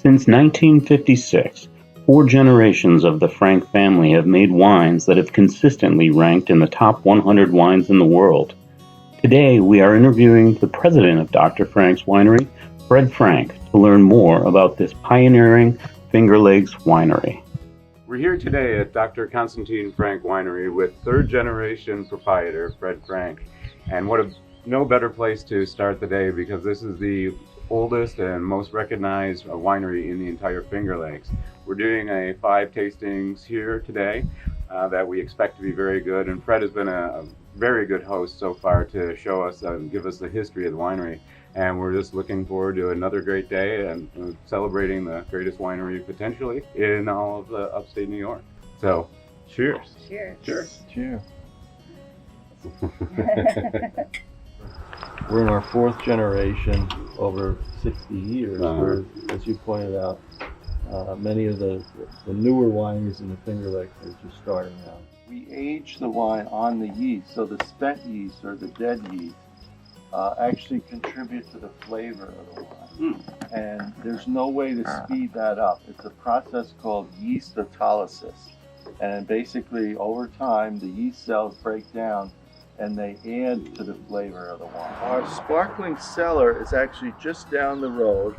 Since 1956, 4 generations of the Frank family have made wines that have consistently ranked in the top 100 wines in the world. Today, we are interviewing the president of Dr. Frank's Winery, Fred Frank, to learn more about this pioneering Finger Lakes winery. We're here today at Dr. Konstantin Frank Winery with third-generation proprietor Fred Frank. And no better place to start the day, because this is the oldest and most recognized winery in the entire Finger Lakes. We're doing 5 tastings here today that we expect to be very good, and Fred has been a very good host so far to show us and give us the history of the winery. And we're just looking forward to another great day and celebrating the greatest winery potentially in all of the upstate New York. So, cheers. Cheers. Cheers. Cheers. We're in our 4th generation, over 60 years, where, as you pointed out, many of the newer wineries in the Finger Lakes are just starting out. We age the wine on the yeast, so the spent yeast or the dead yeast actually contribute to the flavor of the wine. And there's no way to speed that up. It's a process called yeast autolysis. And basically, over time, the yeast cells break down and they add to the flavor of the wine. Our sparkling cellar is actually just down the road,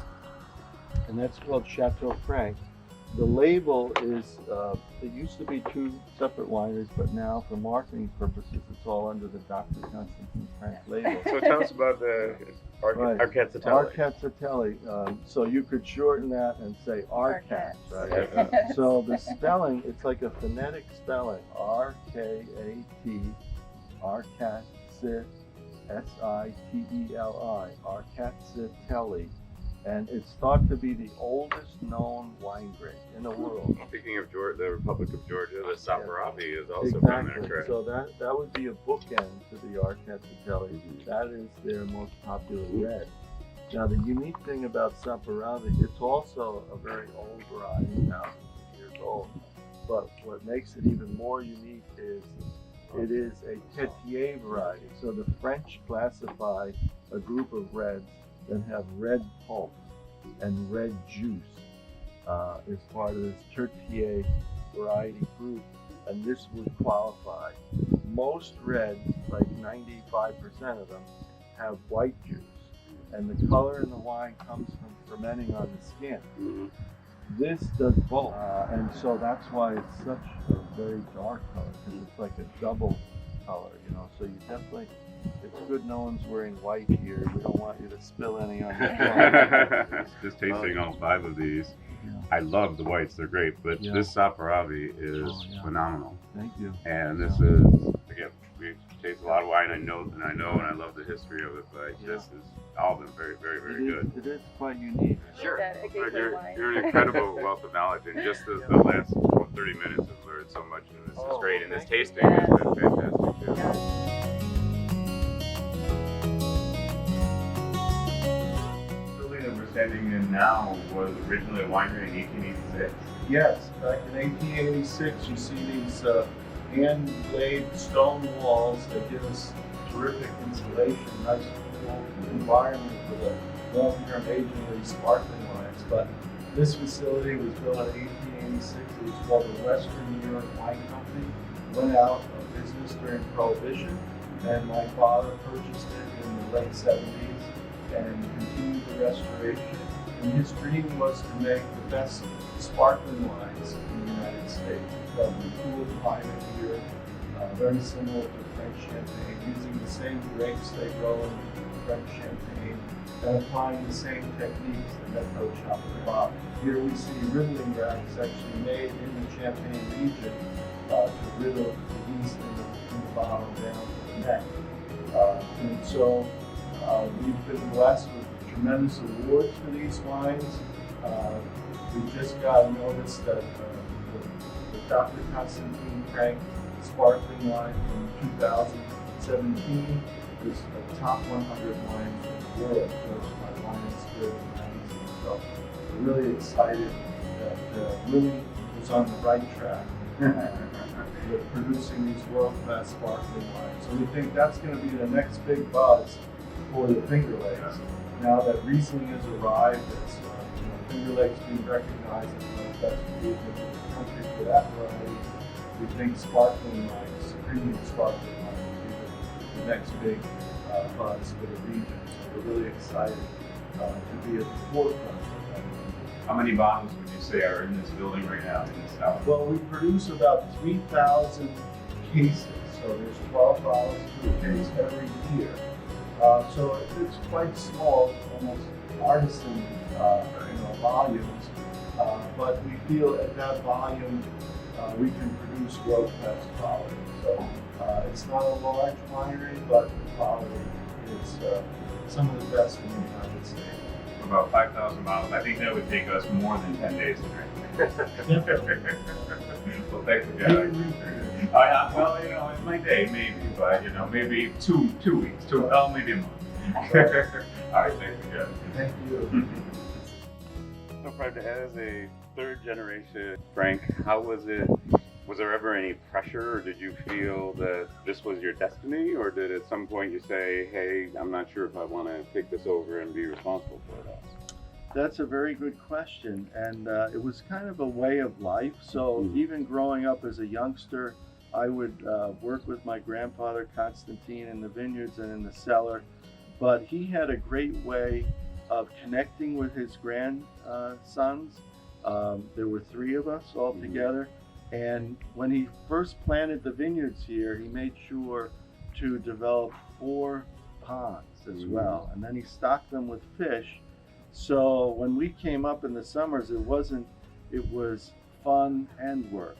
and that's called Chateau Frank. The label is, it used to be 2 separate wineries, but now for marketing purposes, it's all under the Dr. Konstantin Frank label. So tell us about the Arcatzelli. Arcatzelli. So you could shorten that and say Arcat, right? So the spelling, it's like a phonetic spelling, R-K-A-T, Arcatzelli, S-I-T-E-L-I, Arcatzelli. And it's thought to be the oldest known wine grape in the world. Speaking of the Republic of Georgia, the Saperavi is also exactly. from there, correct? So that would be a bookend to the Arcatzelli. That is their most popular red. Now the unique thing about Saperavi, it's also a very old variety, thousands of years old. But what makes it even more unique is it is a Tétier variety. So the French classify a group of reds that have red pulp and red juice as part of this Tétier variety group, and this would qualify. Most reds, like 95% of them, have white juice, and the color in the wine comes from fermenting on the skin. This does both, and so that's why it's such a very dark color, because it's like a double color, so you definitely, it's good no one's wearing white here. We don't want you to spill any on your clothes. Just tasting all 5 of these. I love the whites, they're great, but this Saperavi is phenomenal. Thank you. And this is, again, we taste a lot of wine, I know and I love the history of it, but this is all been very, very, very good. It is quite unique. Sure. You're an incredible wealth of knowledge, and just the last 30 minutes have learned so much, and this is great, and this tasting has been fantastic too. The building that we're standing in now was originally a winery in 1886. Yes, back in 1886, you see these hand-laid stone walls that give us terrific insulation, nice cool environment for the long-term aging of these sparkling wines. But this facility was built in 1886. It was called the Western New York Wine Company. Went out of business during Prohibition, and my father purchased it in the late 70s and continued the restoration. And his dream was to make the best sparkling wines in the United States. Because of the cool climate here, very similar to French champagne, using the same grapes they grow in French champagne, and applying the same techniques, the method chop and bottle. Here we see riddling racks actually made in the Champagne region to riddle the yeast in the bottle down to the neck. And so we've been blessed with tremendous awards for these wines. We just got notice that the Dr. Konstantin Frank sparkling wine from 2017 is a top 100 wine in the world, judged by Wine and Spirit magazine. So we're really excited that Willie was on the right track with producing these world-class sparkling wines. So we think that's going to be the next big buzz for the Finger Lakes. Now that Riesling has arrived as Finger Lakes being recognized as one of the best regions in the country for that variety. We think sparkling wines, premium sparkling wine, will be the next big buzz for the region. So we're really excited to be at the forefront of that. How many bottles would you say are in this building right now, in this cellar? Well, we produce about 3,000 cases, so there's 12 bottles per case every year. So it's quite small, almost artisan volumes, but we feel at that volume we can produce world-class quality. So it's not a large winery, but the quality is some of the best in the United States. About 5,000 bottles. I think that would take us more than 10 days to drink. Well, thanks again. Well, in my day, maybe, but maybe two weeks, maybe a month. All right, thanks again. Thank you. So, Fred, as a third generation Frank, how was it? Was there ever any pressure, or did you feel that this was your destiny, or did at some point you say, hey, I'm not sure if I want to take this over and be responsible for that? That's a very good question, and it was kind of a way of life. So even growing up as a youngster, I would work with my grandfather Konstantin in the vineyards and in the cellar, but he had a great way of connecting with his grandsons. There were 3 of us all together, and when he first planted the vineyards here, he made sure to develop 4 ponds as well, and then he stocked them with fish. So when we came up in the summers, it was fun and work,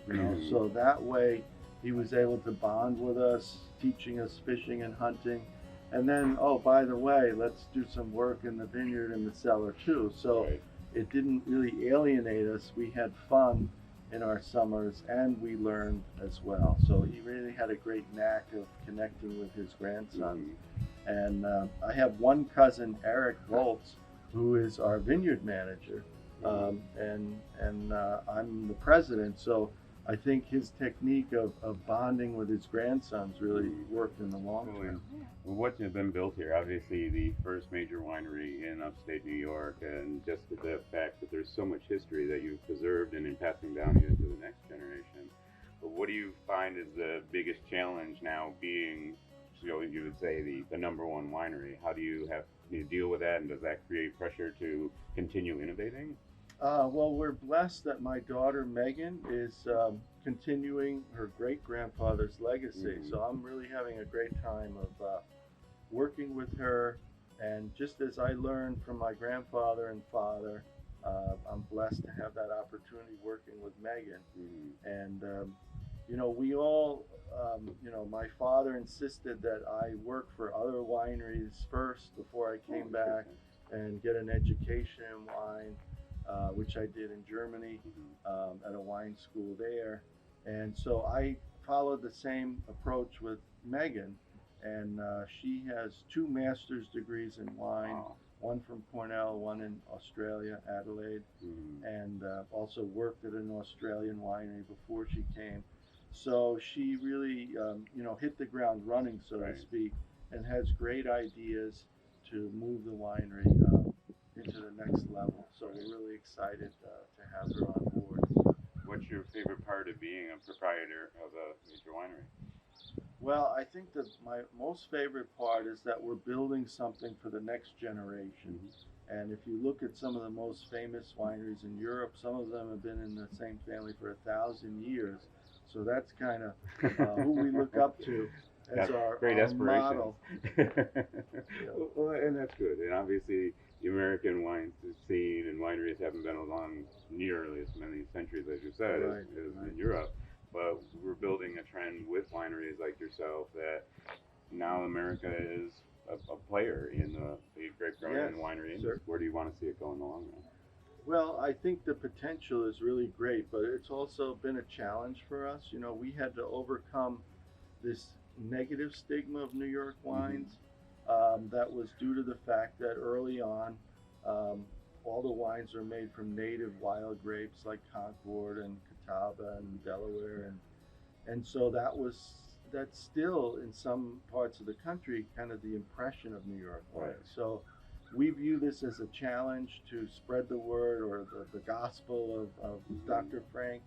So that way he was able to bond with us, teaching us fishing and hunting. And then, oh, by the way, let's do some work in the vineyard and the cellar too. So it didn't really alienate us. We had fun in our summers and we learned as well. So he really had a great knack of connecting with his grandsons. And I have one cousin, Eric Voltz, who is our vineyard manager, and I'm the president. So I think his technique of bonding with his grandsons really worked in the long term. Well, what's been built here? Obviously, the first major winery in upstate New York, and just the fact that there's so much history that you've preserved and in passing down into the next generation. But what do you find is the biggest challenge now, being, you would say, the number one winery? How do you deal with that, and does that create pressure to continue innovating? Well, we're blessed that my daughter Megan is continuing her great-grandfather's legacy. So I'm really having a great time of working with her, and just as I learned from my grandfather and father, I'm blessed to have that opportunity working with Megan. And we all, my father insisted that I work for other wineries first before I came back and get an education in wine, which I did in Germany at a wine school there. And so I followed the same approach with Megan, and she has 2 master's degrees in wine, one from Cornell, one in Australia, Adelaide, and also worked at an Australian winery before she came. So she really, hit the ground running, so to speak, and has great ideas to move the winery into the next level. So we're really excited to have her on board. What's your favorite part of being a proprietor of a major winery? Well, I think that my most favorite part is that we're building something for the next generation. And if you look at some of the most famous wineries in Europe, some of them have been in the same family for 1,000 years. So that's kind of who we look up to as our model. Well, and that's good. And obviously, the American wine scene and wineries haven't been along nearly as many centuries, as you said, as in Europe. But we're building a trend with wineries like yourself that now America is a player in the grape growing and winery industry. Where do you want to see it go in the long run? Well, I think the potential is really great, but it's also been a challenge for us. We had to overcome this negative stigma of New York wines that was due to the fact that early on, all the wines are made from native wild grapes like Concord and Catawba and Delaware, and so that's still in some parts of the country kind of the impression of New York wine. So we view this as a challenge to spread the word or the gospel of Dr. Frank.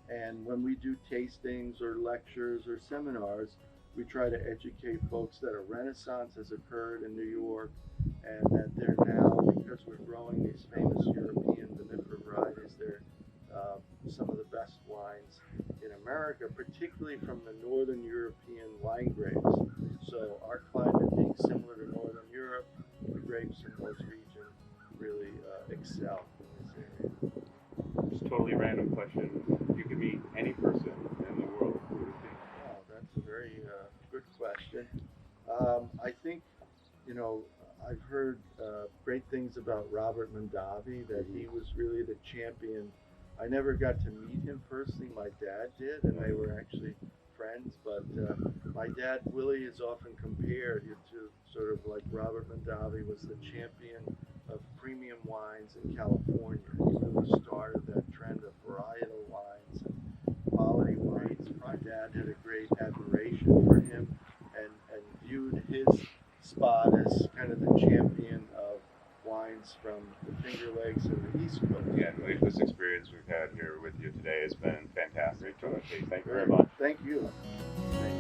And when we do tastings or lectures or seminars, we try to educate folks that a renaissance has occurred in New York and that they're now, because we're growing these famous European vinifera varieties, they're some of the best wines in America, particularly from the Northern European wine grapes. So our climate being similar to Northern Europe, the grapes in those regions really excel in this area. Just totally random question. If you could meet any person in the world, who would it be? Wow, that's a very good question. I think, you know, I've heard great things about Robert Mondavi, that he was really the champion. I never got to meet him personally. My dad did, and they were actually friends. But my dad, Willie, is often compared to sort of like Robert Mondavi was the champion of premium wines in California. He really started that trend of varietal wines and quality wines. My dad had a great admiration for him and viewed his spot as kind of the champion of wines from the Finger Lakes and the East Coast. Yeah, this experience we've had here with you today has been fantastic. Thank you very much. Thank you. Thank you.